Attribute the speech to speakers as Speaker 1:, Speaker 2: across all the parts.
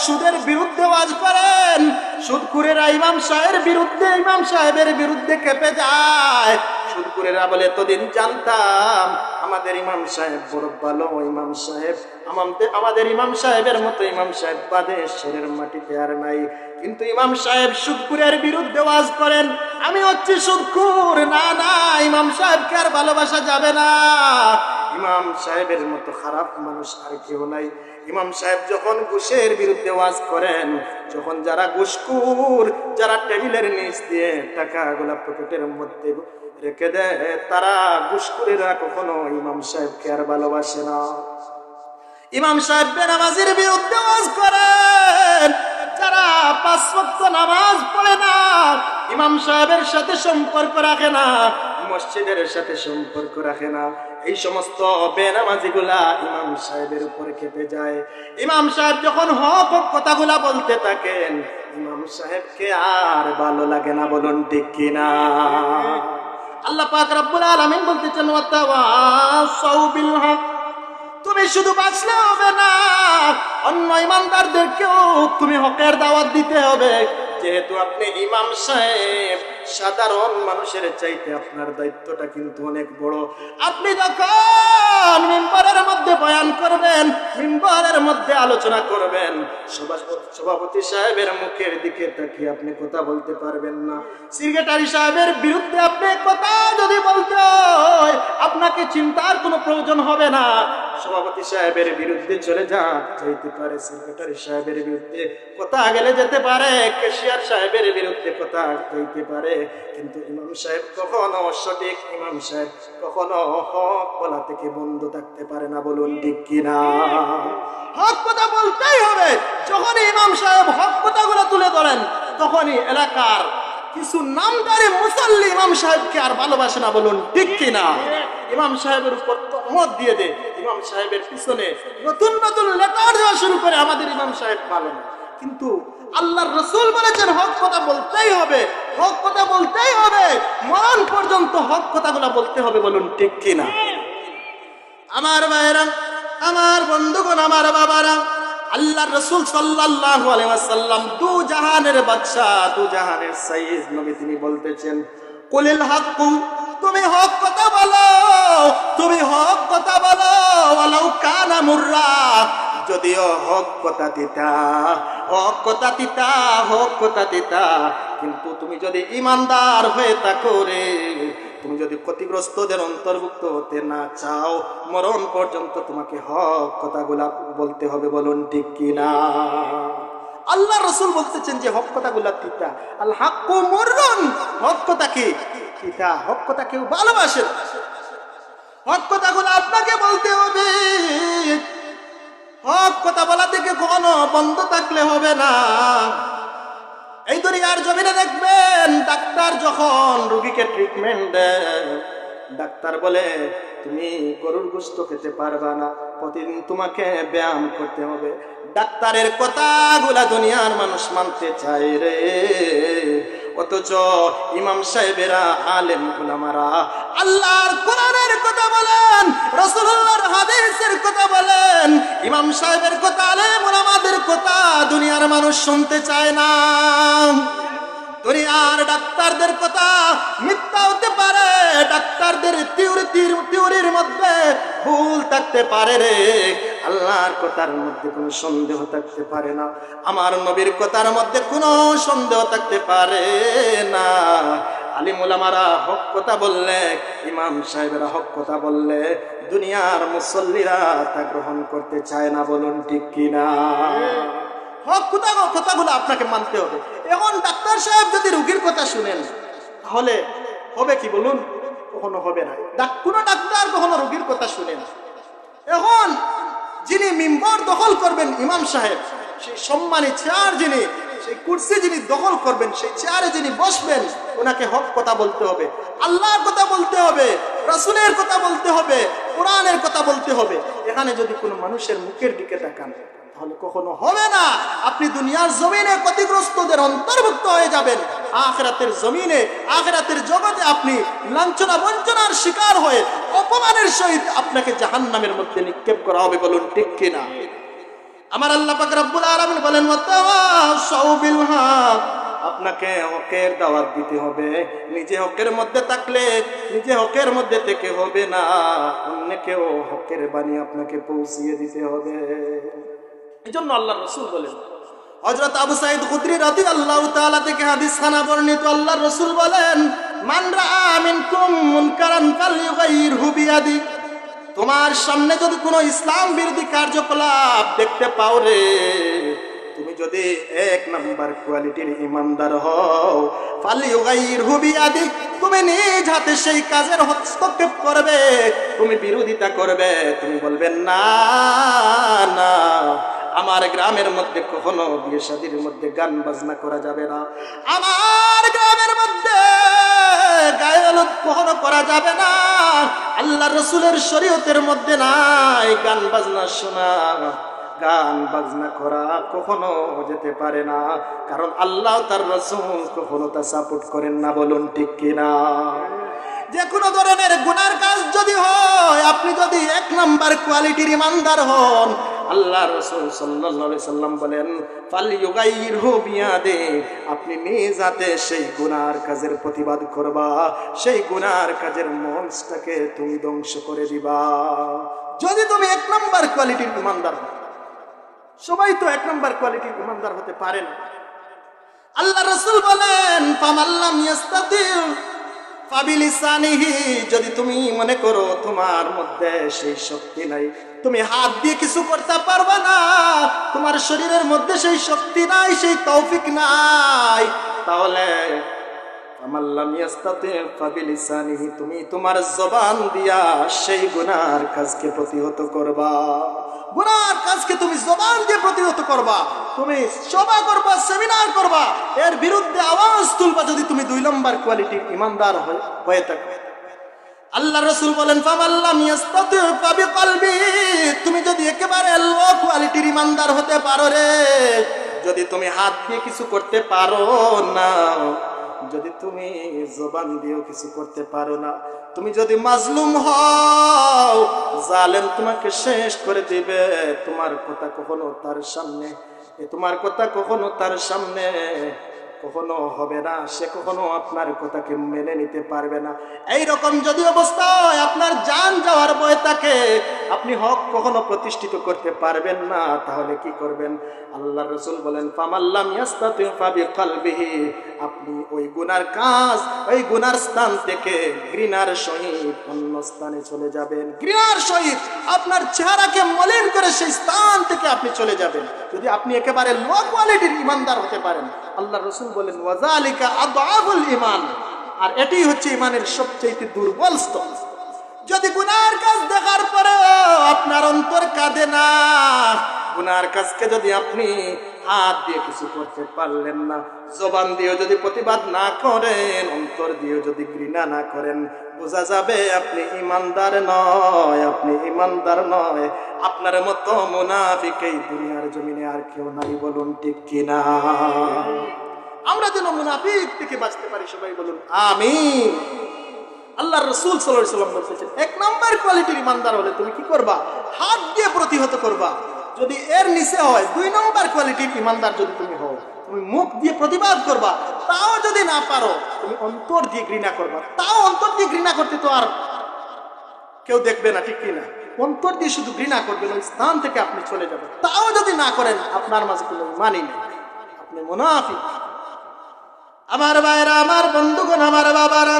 Speaker 1: সুদের বিরুদ্ধে ওয়াজ করেন, সুদখোরেরা ইমাম সাহেবের বিরুদ্ধে খেপে যায়। সুদখোরেরা বলে, এতদিন জানতাম আমাদের ইমাম সাহেব বড় ভালো ইমাম সাহেব, আমাদের ইমাম সাহেবের মতো ইমাম সাহেব বাদেশের মাটিতে আর নাই। কিন্তু ইমাম সাহেব সুদখোরের বিরুদ্ধে ওয়াজ করেন, আমি হচ্ছি সুদখোর। না না, ইমাম সাহেবকে আর ভালোবাসা যাবে না। ইমাম সাহেবের মতো খারাপ মানুষ আর কেউ নাই। ইমাম সাহেব যখন ঘুষের বিরুদ্ধে ওয়াজ করেন, যখন যারা ঘুষখোর, যারা টেবিলের নিচ দিয়ে টাকাগুলা পকেটের মধ্যে রেখে দেয়, তারা ঘুষখোরেরা কখনো ইমাম সাহেবকে আর ভালোবাসে না। ইমাম সাহেব বেনামাজির বিরুদ্ধে ওয়াজ করেন, যারা 5 ওয়াক্ত নামাজ পড়ে না, ইমাম সাহেবের সাথে সম্পর্ক রাখে না, মসজিদের সাথে সম্পর্ক রাখে না, এই সমস্ত বেনামাজিগুলা ইমাম সাহেবের উপরে খেপে যায়। ইমাম সাহেব যখন হক কথাগুলা বলতে থাকেন, ইমাম সাহেবকে আর ভালো লাগে না। বলুন ঠিক কিনা? আল্লাহ পাক রব্বুল আলামিন বলতেছেন, ওয়াতাওয়াসাউ বিল হক। তুমি শুধু বাঁচলে হবে না, অন্য ইমানদারদেরকেও তুমি হকের দাওয়াত দিতে হবে। যেহেতু আপনি ইমাম সাহেব, সাধারণ মানুষের চাইতে আপনার দায়িত্বটা কিন্তু অনেক বড়। আপনি যখন মিম্বরের মধ্যে বয়ান করবেন, মিম্বরের মধ্যে আলোচনা করবেন, সভাপতি সাহেবের মুখের দিকে তাকিয়ে আপনি কথা বলতে পারবেন না। সেক্রেটারি সাহেবের বিরুদ্ধে আপনি কথা যদি বলতে হয়, আপনাকে চিন্তার কোনো প্রয়োজন হবে না। সভাপতি সাহেবের বিরুদ্ধে চলে যাইতে পারে, সেক্রেটারি সাহেবের বিরুদ্ধে কথা গেলে যেতে পারে, ক্যাশিয়ার সাহেবের বিরুদ্ধে কথা যাইতে পারে, কিন্তু ইমাম সাহেব কখনো সঠিক, ইমাম সাহেব কখনো হক বলা থেকে বন্ধ থাকতে পারে না। বলুন ঠিক কিনা? হক কথা বলতেই হবে। যখন ইমাম সাহেব হক কথাগুলো তুলে ধরেন, তখনই এলাকার কিছু নামদারি মুসল্লি ইমাম সাহেবকে আর ভালোবাসে না। বলুন ঠিক কিনা? ইমাম সাহেবের উপর তহমত দিয়ে দে, ইমাম সাহেবের পিছনে নতুন নতুন লেটার দেওয়া শুরু করে, আমাদের ইমাম সাহেব ভালো না। কিন্তু আল্লাহর রাসূল বলেছেন হক কথা বলতেই হবে, হক কথা বলতেই হবে, মরণ পর্যন্ত হক কথাগুলো বলতে হবে। বলুন ঠিক কিনা? আমার ভাইরা, আমার বন্ধুগণ, আমার বাবারা, আল্লাহর রাসূল সাল্লাল্লাহু আলাইহি ওয়াসাল্লাম দু জাহানের বাদশা, দু জাহানের সাইয়্যিদ নবী, তিনি বলতেছেন, কুলিল হাক্কু, তুমি হক কথা বলো, তুমি হক কথা বলো, ওয়ালাউ কানা মুররা, যদিও হক কথা দিতা, হক কথা দিতা, হক কথা দিতা, কিন্তু তুমি যদি ইমানদার হয়ে থাকো রে, তুমি যদি ক্ষতিগ্রস্তদের অন্তর্ভুক্ত হতে না চাও, মরণ পর্যন্ত তোমাকে হক কথাগুলা বলতে হবে। বলুন ঠিক কিনা? আল্লাহ রাসূল বলতেছেন যে হক কথাগুলা তিতা, আল হাক্কু মুররুন, হক কথা কি তিতা, হক কথা কেউ ভালোবাসে না। হক কথাগুলো আপনাকে বলতে হবে। হক কথা বলা থেকে কখনো বন্ধ থাকলে হবে না। এই দুনিয়ার জমিনে দেখবেন, ডাক্তার যখন রোগীকে ট্রিটমেন্ট দেয়, ডাক্তার বলে তুমি গরুর গোশত খেতে পারবা না, প্রতিদিন তোমাকে ব্যায়াম করতে হবে। ডাক্তারের কথাগুলা দুনিয়ার মানুষ মানতে চায় রে, অথচ ইমাম সাহেবেরা, আলেম উলামারা আল্লাহর কোরআনের কথা বলেন, রাসূলুল্লাহর হাদিসের কথা বলেন, ইমাম সাহেবের কথা, আলেম উলামাদের কথা দুনিয়ার মানুষ শুনতে চায় না। দুনিয়ার ডাক্তারদের কথা মিথ্যা হতে পারে, ডাক্তারদের থিওরির মধ্যে ভুল থাকতে পারে রে, আল্লাহর কথার মধ্যে কোনো সন্দেহ থাকতে পারে না, আমার নবীর কথার মধ্যে কোনো সন্দেহ থাকতে পারে না। আলিম উলামারা হক কথা বললে, ইমাম সাহেবেরা হক কথা বললে, দুনিয়ার মুসল্লিরা তা গ্রহণ করতে চায় না। বলুন ঠিক কিনা? হক কথাগুলো আপনাকে মানতে হবে। এখন ডাক্তার সাহেব যদি রোগীর কথা শুনেন, তাহলে হবে কি বলুন? কখনো হবে না। কোন ডাক্তার কখনো রোগীর কথা শুনে না। এখন যিনি মিম্বর দখল করবেন, ইমাম সাহেব, সেই সম্মানী চেয়ার, যিনি সেই কুরসি যিনি দখল করবেন, সেই চেয়ারে যিনি বসবেন, ওনাকে হক কথা বলতে হবে, আল্লাহর কথা বলতে হবে, রাসূলের কথা বলতে হবে, কোরআনের কথা বলতে হবে। এখানে যদি কোনো মানুষের মুখের দিকে তাকান, তাহলে কখনো হবে না। আপনি দুনিয়ার জমিনে ক্ষতিগ্রস্তদের অন্তর্ভুক্ত হয়ে যাবেন, আখিরাতের জমিনে, আখিরাতের জগতে আপনি লাঞ্ছনা বঞ্চনার শিকার হয়ে অপমানের সহিত আপনাকে জাহান্নামের মধ্যে নিক্ষেপ করা হবে। বলুন ঠিক কিনা? আমার আল্লাহ পাক রব্বুল আলামিন বলেন ওয়াতাওয়াসাউ বিল হক, আপনাকে হকের দাওয়াত দিতে হবে। নিজে হকের মধ্যে থাকলে নিজে হকের মধ্যে থেকে হবে না, অন্যকেও হকের বাণী আপনাকে পৌঁছিয়ে দিতে হবে। এজন্য আল্লাহর রাসূল বলেন, হযরত আবু সাঈদ খুদরি রাদিয়াল্লাহু তাআলা থেকে হাদিস খানা বর্ণিত, আল্লাহর রাসূল বলেন, মান রাআ মিনকুম মুনকারান ফালইউগাইরহু বিয়াদি, তোমার সামনে যদি কোনো ইসলাম বিরোধী কার্যকলাপ দেখতে পাও রে, তুমি যদি এক নাম্বার কোয়ালিটির ইমানদার হও, ফালইউগাইরহু বিয়াদি, তুমি নিজ হাতে সেই কাজের হস্তক্ষেপ করবে, তুমি বিরোধিতা করবে, তুমি বলবে না না, আমার গ্রামের মধ্যে কখনো বিয়ে শাদীর মধ্যে গান বাজনা করা যাবে না, আমার গ্রামের মধ্যে গায়ে হলুদ কখনো করা যাবে না, আল্লাহ রসুলের শরীয়তের মধ্যে নাই গান বাজনা শোনা, গান বাজনা করা কখনো যেতে পারে না, কারণ আল্লাহ তার রাসূল কখনো তা সাপোর্ট করেন না। বলুন ঠিক কিনা? যে কোনো ধরনের গুনার কাজ যদি হয়, আপনি যদি এক নাম্বার কোয়ালিটির ইমানদার হন, আল্লাহ রাসূল সাল্লাল্লাহু আলাইহি সাল্লাম বলেন ফালইউগাইরহু বিয়াদি, আপনি নিজ হাতে সেই গুনার কাজের প্রতিবাদ করবা, সেই গুনার কাজের মঞ্চটাকে তুমি ধ্বংস করে দিবা। যদি তুমি এক নাম্বার কোয়ালিটির ইমানদার হও, সবাই তো এক নাম্বার কোয়ালিটির ইমানদার হতে পারে না। আল্লাহ রাসূল বলেন ফামাল্লাম ইস্তাতি ফাবিলিসানিহি, যদি তুমি মনে করো তোমার মধ্যে সেই শক্তি নাই, তুমি হাত দিয়ে কিছু করতে পারবে না, তোমার শরীরের মধ্যে সেই শক্তি নাই, সেই তৌফিক নাই, তাহলে ফামাল্লাম ইস্তাতি ফাবিলিসানিহি, তুমি তোমার জবান দিয়া সেই গুনার কাজকে প্রতিহত করবা। গুনার কাজকে তুমি জবান দিয়ে প্রতিহত করবা, তুমি সভা করবা, সেমিনার করবা, এর বিরুদ্ধে আওয়াজ তুলবা, যদি তুমি দুই নম্বর কোয়ালিটির ইমানদার হয়ে থাকো। আল্লাহ রাসূল বলেন ফামাল্লাম ইস্তাতি ফাবিকলবি, তুমি যদি একেবারে লো কোয়ালিটির ইমানদার হতে পারো রে, যদি তুমি হাত দিয়ে কিছু করতে পারো না, যদি তুমি জবান দিয়েও কিছু করতে পারো না, তুমি যদি মাজলুম হও, জালেম তোমাকে শেষ করে দিবে, তোমার কথা কখনো তার সামনে কখনো হবে না, সে কখনো আপনার কথাকে মেনে নিতে পারবে না। এই রকম যদি অবস্থা হয়, আপনার জান যাওয়ার ভয় থাকে, আপনি হক কখনো প্রতিষ্ঠিত করতে পারবেন না, তাহলে কি করবেন? আল্লাহ রাসূল বলেন ফামাল্লাম ইস্তাতি ফাবিকলবিহি, আপনি ওই গুনার কাজ, ওই গুনার স্থান থেকে ঘৃণার সহিত অন্য স্থানে চলে যাবেন, ঘৃণার সহিত আপনার চেহারাকে মলিন করে সেই স্থান থেকে আপনি চলে যাবেন, যদি আপনি একেবারে লো কোয়ালিটির ইমানদার হতে পারেন। আল্লাহ রাসূল বলেন ওয়াজালিকা আদআফুল ঈমান, আর এটাই হচ্ছে ঈমানের সবচেয়ে দুর্বল স্তর। যদি গুনার কাজ দেখার পরে আপনার অন্তর কাঁদে না, গুনার কাজকে যদি আপনি হাত দিয়ে কিছু করতে পারলেন না, জবান দিয়ে যদি প্রতিবাদ না করেন, অন্তর দিয়ে যদি ঘৃণা না করেন, বোঝা যাবে আপনি ইমানদার নয়, আপনি ইমানদার নয়। আপনার মতো মুনাফিক এই দুনিয়ার জমিনে আর কেউ নাই। বলুন ঠিক কিনা? আমরা যেন মুনাফিক থেকে বাঁচতে পারি, সবাই বলুন আমিন। আল্লাহ রাসূল সাল্লাল্লাহু আলাইহি ওয়াসাল্লাম বলেছেন, এক নাম্বার কোয়ালিটির ইমানদার হলে তুমি কি করবা? হাত দিয়ে প্রতিহত করবা। যদি এর নিচে হয়, দুই নম্বর কোয়ালিটির ইমানদার যদি তুমি হও, তুমি মুখ দিয়ে প্রতিবাদ করবা, তাও যদি না পারো, তুমি অন্তর দিয়ে ঘৃণা করবা। তাও অন্তর দিয়ে ঘৃণা করতে তো আর কেউ দেখবে না, ঠিক কিনা? অন্তর দিয়ে শুধু ঘৃণা করবেন, ওই স্থান থেকে আপনি চলে যাবেন। তাও যদি না করেন, আপনার মাঝে কোনো ঈমানই নেই, আপনি মুনাফিক। আমার ভাইরা, আমার বন্ধুগণ, আমার বাবারা,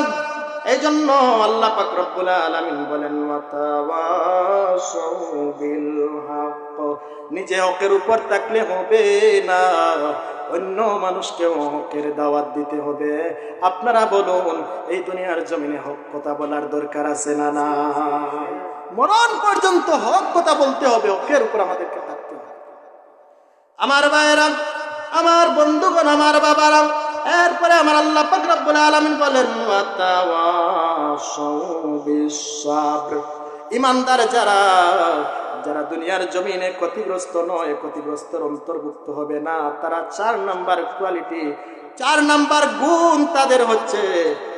Speaker 1: এই জন্য আল্লাহ পাক রব্বুল আলামিন বলেন ওয়াতাওয়াসাউ বিল হক, নিজে হকের উপর থাকলে হবে না, অন্য মানুষকেও হকের দাওয়াত দিতে হবে। আপনারা বলুন, এই দুনিয়ার জমিনে হক কথা বলার দরকার আছে না না? মরণ পর্যন্ত হক কথা বলতে হবে, হকের উপর আমাদেরকে থাকতে হবে। আমার ভাইরা, আমার বন্ধুগণ, আমার বাবারা, এরপরে আমার আল্লাহ পাক রব্বুল আলামিন বলেন ওয়াতাওয়াসাউ বিস সাবর, ইমানদার যারা দুনিয়ার জমিনে ক্ষতিগ্রস্ত নয়, ক্ষতিগ্রস্তর অন্তর্ভুক্ত হবে না, তারা 4 নাম্বার কোয়ালিটি, 4 নাম্বার গুণ তাদের হচ্ছে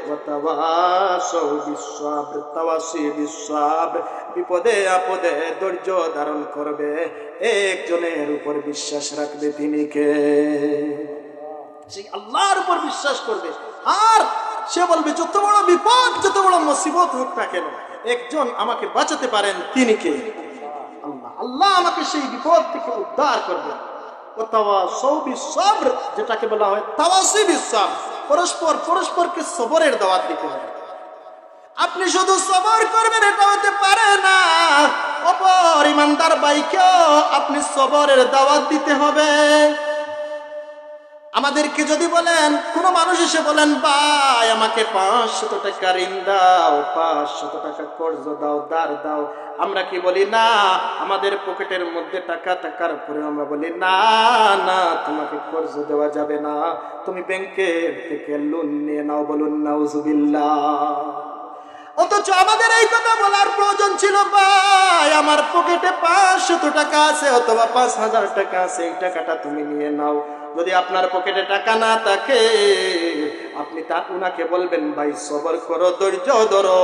Speaker 1: ওয়াতাওয়াসাউ বিসসাবর, তাওয়াসি বিসসাবর, বিপদে আপদে ধৈর্য ধারণ করবে, একজনের উপর বিশ্বাস রাখবে, তিনি কে? সেই আল্লাহর উপর বিশ্বাস করবে। আর সে বলবে যত বড় বিপদ, যত বড় মুসিবত হোক না কেন, একজন আমাকে বাঁচাতে পারেন, তিনি কে? আল্লাহ। আল্লাহ আমাকে সেই বিপদ থেকে উদ্ধার করবে। ওয়াতাওয়াসাউ বিসসাবর, যেটাকে বলা হয় তাওয়াসি বিসসাবর, পরস্পরকে সবরের দাওয়াত দিতে হবে। আপনি শুধু সবর করবেন এটা হতে পারে না, অপর ইমানদার ভাইকেও আপনি সবরের দাওয়াত দিতে হবে। আমাদেরকে যদি বলেন, কোন মানুষ এসে বলেন, ভাই আমাকে 500 টাকা ঋণ দাও, 500 টাকা কর্জ দাও, ধার দাও, আমরা কি বলি? না। আমাদের পকেটের মধ্যে টাকা থাকার পরে আমরা বলি, না না, তোমাকে কর্জ দেওয়া যাবে না, তুমি ব্যাংকের থেকে লোন নিয়ে নাও। বলুন নাউজুবিল্লাহ। অথচ আমাদের এই কথা বলার প্রয়োজন ছিল, ভাই আমার পকেটে 500 টাকা আছে অথবা 5000 টাকা আছে, এই টাকাটা তুমি নিয়ে নাও। যদি আপনার পকেটে টাকা না থাকে, আপনি উনাকে বলবেন, ভাই সবর করো, ধৈর্য ধরো,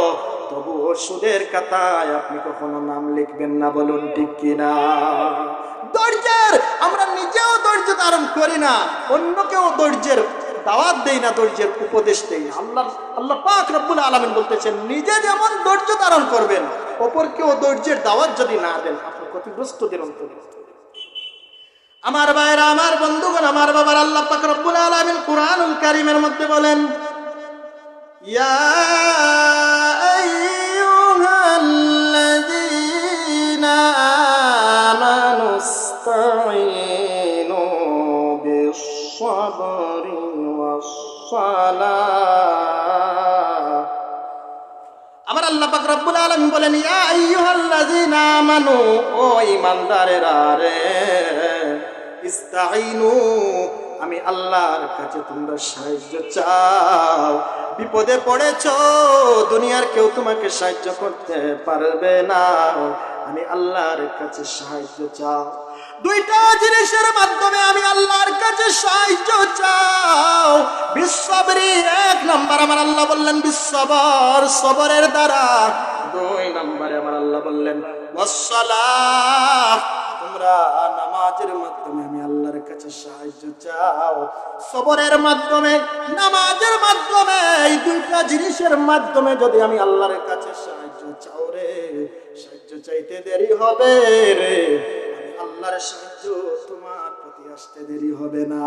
Speaker 1: তবুও সুদের খাতায় আপনি কখনো নাম লিখবেন না। বলুন ঠিক কিনা? ধৈর্যের আমরা নিজেও ধৈর্য ধারণ করি না, অন্যকেও ধৈর্যের দাওয়াত দেই না, ধৈর্যের উপদেশ দেই না। আল্লাহ পাক রব্বুল আলামিন বলতেছেন, নিজে যেমন ধৈর্য ধারণ করবেন, অপরকেও ধৈর্যের দাওয়াত যদি না দেন, আপনি ক্ষতিগ্রস্তদের অন্তর্ভুক্ত। আমার ভাইরা, আমার বন্ধুগণ, আমার বাবার, আল্লাহ পাক রব্বুল আলামিন কুরআনুল কারীমের মধ্যে বলেন, ইয়া আইয়ুহাল্লাযীনা আমানুস্তাঈনু বিস-সাবরি ওয়াস-সালাহ। আমার আল্লাহ পাক রব্বুল আলামিন বলেন, ইয়া আইয়ুহাল্লাযীনা আমানু, ও ঈমানদারেরা রে, ইস্তাঈনু, আমি আল্লাহর কাছে তোমরা সাহায্য চাও। বিপদে পড়েছো, দুনিয়ার কেউ তোমাকে সাহায্য করতে পারবে না, আমি আল্লাহর কাছে সাহায্য চাও। দুইটা জিনিসের মাধ্যমে আমি আল্লাহর কাছে সাহায্য চাও। বিসসাবরি, 1 নাম্বার আমার আল্লাহ বললেন বিসসাবর, সবরের দ্বারা। 2 নাম্বারে আমার আল্লাহ বললেন ওয়াস-সালাহ, তোমরা নামাজের মাধ্যমে আমি আল্লাহর কাছে সাহায্য চাও। সবরের মাধ্যমে, নামাজের মাধ্যমে, এই দুইটা জিনিসের মাধ্যমে যদি আমি আল্লাহর কাছে সাহায্য চাও রে, সাহায্য চাইতে দেরি হবে রে, আল্লাহর সাহায্য তোমার প্রতি আসতে দেরি হবে না।